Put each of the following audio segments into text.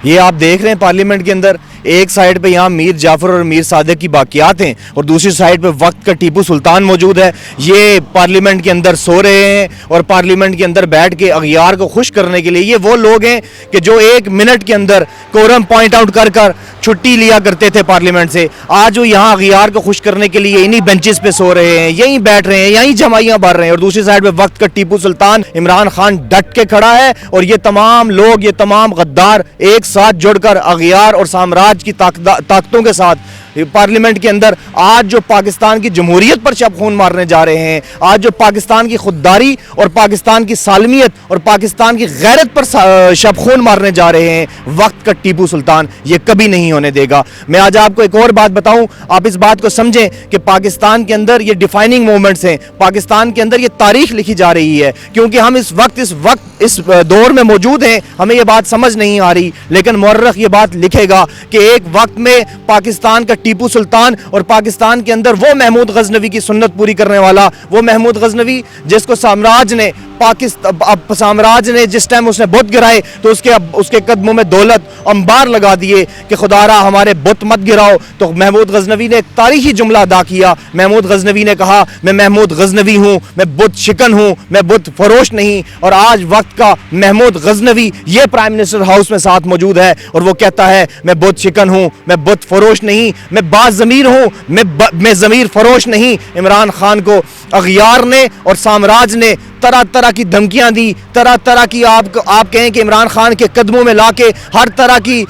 یہ آپ دیکھ رہے ہیں پارلیمنٹ کے اندر ایک سائیڈ پہ یہاں میر جعفر اور میر صادق کی باقیات ہیں اور دوسری سائیڈ پہ وقت کا ٹیپو سلطان موجود ہے. یہ پارلیمنٹ کے اندر سو رہے ہیں اور پارلیمنٹ کے اندر بیٹھ کے اغیار کو خوش کرنے کے لیے یہ وہ لوگ ہیں کہ جو ایک منٹ کے اندر کورم پوائنٹ آؤٹ کر کر چھٹی لیا کرتے تھے پارلیمنٹ سے. آج وہ یہاں اغیار کو خوش کرنے کے لیے انہی بینچز پہ سو رہے ہیں, یہیں بیٹھ رہے ہیں, یہیں جمائیاں بھر رہے ہیں. اور دوسری سائیڈ پہ وقت کا ٹیپو سلطان عمران خان ڈٹ کے کھڑا ہے اور یہ تمام لوگ, یہ تمام غدار ایک ساتھ جڑ کر اغیار اور سامراج کی طاقتوں کے ساتھ پارلیمنٹ کے اندر آج جو پاکستان کی جمہوریت پر شب خون مارنے جا رہے ہیں, آج جو پاکستان کی خودداری اور پاکستان کی سالمیت اور پاکستان کی غیرت پر شب خون مارنے جا رہے ہیں, وقت کا ٹیپو سلطان یہ کبھی نہیں ہونے دے گا. میں آج آپ کو ایک اور بات بتاؤں, آپ اس بات کو سمجھیں کہ پاکستان کے اندر یہ ڈیفائننگ مومنٹس ہیں, پاکستان کے اندر یہ تاریخ لکھی جا رہی ہے, کیونکہ ہم اس دور میں موجود ہیں, ہمیں یہ بات سمجھ نہیں آ رہی, لیکن مورخ یہ بات لکھے گا کہ ایک وقت میں پاکستان کا ٹیپو سلطان اور پاکستان کے اندر وہ محمود غزنوی کی سنت پوری کرنے والا, وہ محمود غزنوی جس کو سامراج نے جس ٹائم اس نے بت گرائے تو اس کے قدموں میں دولت انبار لگا دیے کہ خدا را ہمارے بت مت گراؤ. تو محمود غزنوی نے ایک تاریخی جملہ ادا کیا. محمود غزنوی نے کہا میں محمود غزنوی ہوں, میں بت شکن ہوں, میں بت فروش نہیں. اور آج وقت کا محمود غزنوی یہ پرائم منسٹر ہاؤس میں ساتھ موجود ہے اور وہ کہتا ہے میں بت شکن ہوں, میں بت فروش نہیں, میں باز ضمیر ہوں, میں ضمیر فروش نہیں. عمران خان کو اغیار نے اور سامراج نے طرح طرح کی دھمکیاں دی, طرح طرح کی آپ کہیں کہ عمران خان کے قدموں میں لا کے ہر طرح کی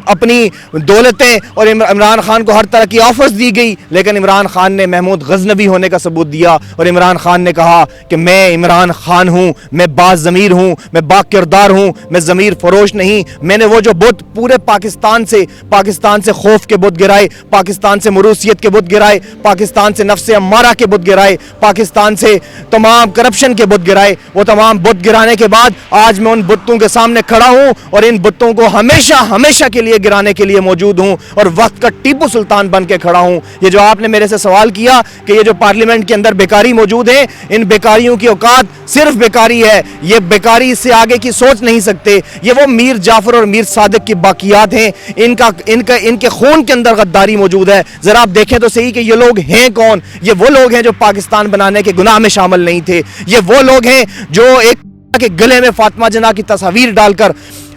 اپنی دولتیں اور عمران خان کو ہر طرح کی آفرز دی گئی, لیکن عمران خان نے محمود غزنوی ہونے کا ثبوت دیا اور عمران خان نے کہا کہ میں عمران خان ہوں, میں باز ضمیر ہوں, میں با کردار ہوں, میں ضمیر فروش نہیں. میں نے وہ جو بت پورے پاکستان سے خوف کے بت گرائے, پاکستان سے مروسیت کے بت گرائے, پاکستان سے نفس امارہ کے بت گرائے, پاکستان سے تمام کرپشن کے بت گرائے, وہ تمام بت گرانے کے بعد آج میں ان بتوں کے سامنے کھڑا ہوں اور ان بتوں کو ہمیشہ کے لیے گرانے کے لیے موجود ہوں اور وقت کا ٹیپو سلطان بن کے کھڑا ہوں. یہ جو آپ نے میرے سے سوال کیا کہ یہ جو پارلیمنٹ کے اندر بیکاری موجود ہے, ان بیکاریوں کی اوقات صرف بیکاری ہے, یہ بیکاری اس سے آگے کی سوچ نہیں سکتے. یہ وہ میر جعفر اور میر صادق کی باقیات ہیں, ان کے خون کے اندر غداری موجود ہے. ذرا آپ دیکھیں تو صحیح کہ یہ لوگ ہیں کون. یہ وہ لوگ ہیں جو پاکستان بنانے کے گناہ میں شامل نہیں تھے. یہ وہ لوگ ہیں جو ایک کے گلے میں فاطمہ جناح کی تصاویر ڈال کر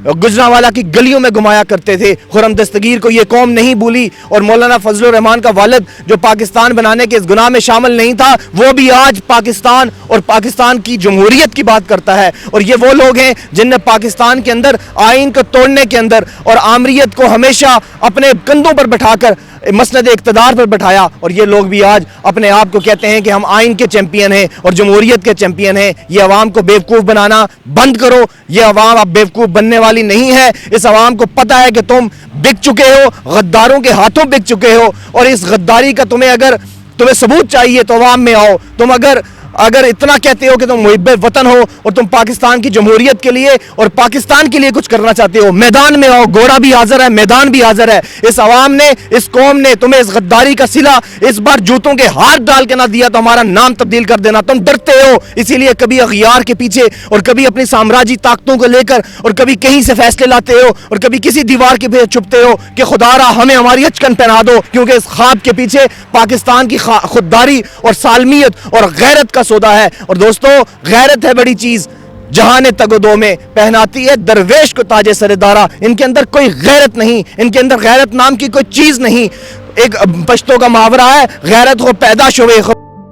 گجرانوالہ کی گلیوں میں گھمایا کرتے تھے. خرم دستگیر کو یہ قوم نہیں بھولی اور مولانا فضل الرحمان کا والد جو پاکستان بنانے کے اس گناہ میں شامل نہیں تھا, وہ بھی آج پاکستان اور پاکستان کی جمہوریت کی بات کرتا ہے. اور یہ وہ لوگ ہیں جن نے پاکستان کے اندر آئین کو توڑنے کے اندر اور آمریت کو ہمیشہ اپنے کندھوں پر بٹھا کر مسند اقتدار پر بٹھایا, اور یہ لوگ بھی آج اپنے آپ کو کہتے ہیں کہ ہم آئین کے چیمپئن ہیں اور جمہوریت کے چیمپئن ہیں. یہ عوام کو بیوقوف بنانا بند کرو. یہ عوام اب بیوقوف بننے والی نہیں ہے. اس عوام کو پتہ ہے کہ تم بک چکے ہو, غداروں کے ہاتھوں بک چکے ہو, اور اس غداری کا تمہیں ثبوت چاہیے تو عوام میں آؤ. تم اگر اتنا کہتے ہو کہ تم محب وطن ہو اور تم پاکستان کی جمہوریت کے لیے اور پاکستان کے لیے کچھ کرنا چاہتے ہو, میدان میں آؤ. گھوڑا بھی حاضر ہے, میدان بھی حاضر ہے. اس عوام نے, اس قوم نے تمہیں اس غداری کا صلہ اس بار جوتوں کے ہاتھ ڈال کے نہ دیا تو ہمارا نام تبدیل کر دینا. تم ڈرتے ہو, اسی لیے کبھی اغیار کے پیچھے اور کبھی اپنی سامراجی طاقتوں کو لے کر اور کبھی کہیں سے فیصلے لاتے ہو اور کبھی کسی دیوار کے پیچھے چھپتے ہو کہ خدا را ہمیں ہماری اچکن پہنا دو, کیونکہ اس خواب کے پیچھے پاکستان کی خودداری اور سالمیت اور غیرت کا سودا ہے. اور دوستو, غیرت ہے بڑی چیز, جہان تگ و دو میں پہناتی ہے درویش کو تاج سر دارا. ان کے اندر کوئی غیرت نہیں, ان کے اندر غیرت نام کی کوئی چیز نہیں. ایک پشتو کا محاورہ ہے, غیرت کو پیدا شوے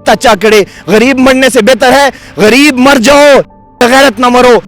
تچا کڑے. غریب مرنے سے بہتر ہے غریب مر جاؤ, غیرت نہ مرو.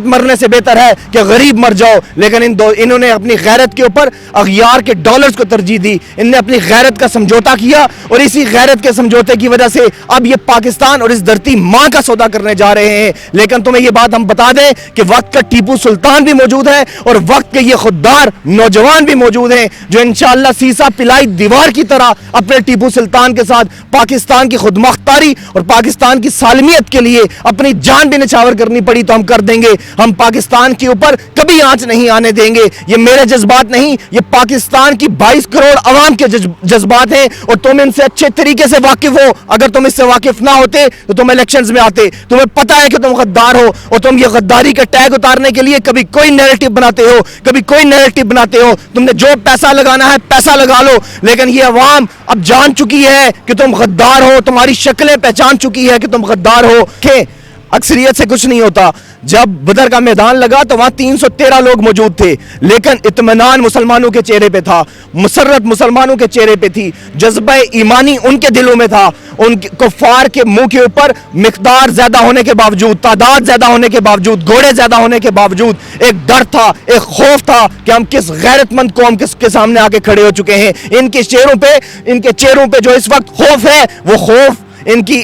مرنے سے بہتر ہے کہ غریب مر جاؤ. لیکن انہوں نے اپنی غیرت کے اوپر اغیار کے ڈالرز کو ترجیح دی. ان نے اپنی غیرت کا سمجھوتا کیا اور اسی غیرت کے سمجھوتے کی وجہ سے اب یہ پاکستان اور اس دھرتی ماں کا سودا کرنے جا رہے ہیں. لیکن تمہیں یہ بات ہم بتا دیں کہ وقت کا ٹیپو سلطان بھی موجود ہے اور وقت کے یہ خوددار نوجوان بھی موجود ہیں جو انشاءاللہ سیسا پلائی دیوار کی طرح اپنے ٹیپو سلطان کے ساتھ پاکستان کی خود مختاری اور پاکستان کی سالمیت کے لیے اپنی جان بھی نچھاور کرنی پڑی تو ہم کر دیں گے. ہم پاکستان کے اوپر کبھی آنچ نہیں آنے دیں گے. یہ میرے جذبات نہیں, یہ پاکستان کی 22 کروڑ عوام کے جذبات ہیں, اور تم ان سے اچھے طریقے سے واقف ہو. اگر تم اس سے واقف نہ ہوتے تو تم الیکشنز میں آتے. تمہیں پتہ ہے کہ تم غدار ہو, اور تم یہ غداری کا ٹیگ اتارنے کے لیے کبھی کوئی نیریٹو بناتے ہو, کبھی کوئی نیریٹو بناتے ہو. تم نے جو پیسہ لگانا ہے پیسہ لگا لو, لیکن یہ عوام اب جان چکی ہے کہ تم غدار ہو. تمہاری شکلیں پہچان چکی ہے کہ تم غدار ہو. کہ اکثریت سے کچھ نہیں ہوتا. جب بدر کا میدان لگا تو وہاں 313 لوگ موجود تھے, لیکن اطمینان مسلمانوں کے چہرے پہ تھا, مسرت مسلمانوں کے چہرے پہ تھی, جذبہ ایمانی ان کے دلوں میں تھا. ان کفار کے منہ کے اوپر مقدار زیادہ ہونے کے باوجود, تعداد زیادہ ہونے کے باوجود, گھوڑے زیادہ ہونے کے باوجود ایک ڈر تھا, ایک خوف تھا کہ ہم کس غیرت مند قوم کے سامنے آ کے کھڑے ہو چکے ہیں. ان کے چہروں پہ جو اس وقت خوف ہے, وہ خوف ان کی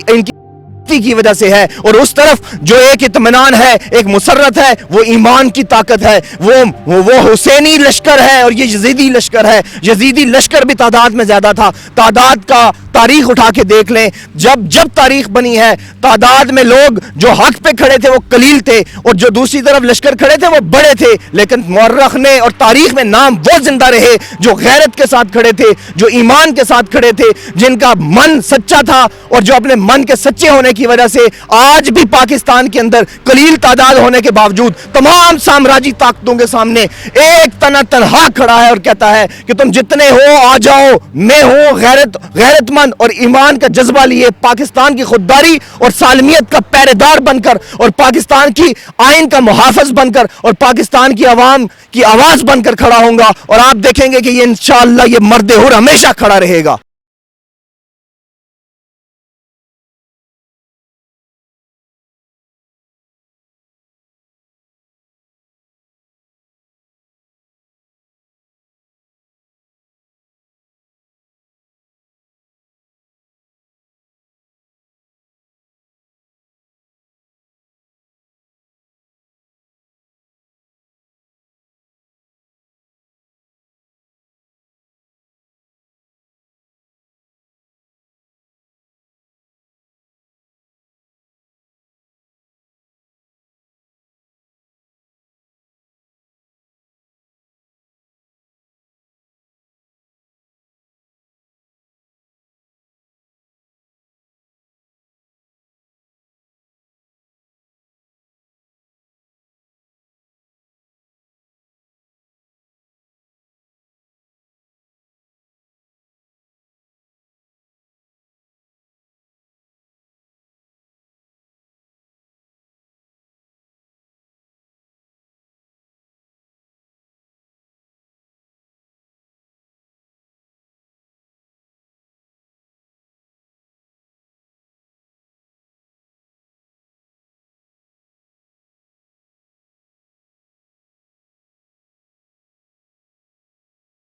کی وجہ سے ہے. اور اس طرف جو ایک اطمینان ہے, ایک مسرت ہے, وہ ایمان کی طاقت ہے, وہ حسینی لشکر ہے, اور یہ یزیدی لشکر ہے. یزیدی لشکر بھی تعداد میں زیادہ تھا. تعداد کا تاریخ اٹھا کے دیکھ لیں, جب تاریخ بنی ہے, تعداد میں لوگ جو حق پہ کھڑے تھے وہ قلیل تھے, اور جو دوسری طرف لشکر کھڑے تھے وہ بڑے تھے. لیکن مورخ نے اور تاریخ میں نام وہ زندہ رہے جو غیرت کے ساتھ کھڑے تھے, جو ایمان کے ساتھ کھڑے تھے, جن کا من سچا تھا, اور جو اپنے من کے سچے ہونے کی وجہ سے آج بھی پاکستان کے اندر قلیل تعداد ہونے کے باوجود تمام سامراجی طاقتوں کے سامنے ایک تنہا کھڑا ہے, اور کہتا ہے کہ تم جتنے ہو آ جاؤ, میں ہوں. غیرت مند اور ایمان کا جذبہ لیے پاکستان کی خودداری اور سالمیت کا پہرے دار بن کر, اور پاکستان کی آئین کا محافظ بن کر, اور پاکستان کی عوام کی آواز بن کر کھڑا ہوں گا. اور آپ دیکھیں گے کہ یہ انشاءاللہ یہ مرد حر ہمیشہ کھڑا رہے گا.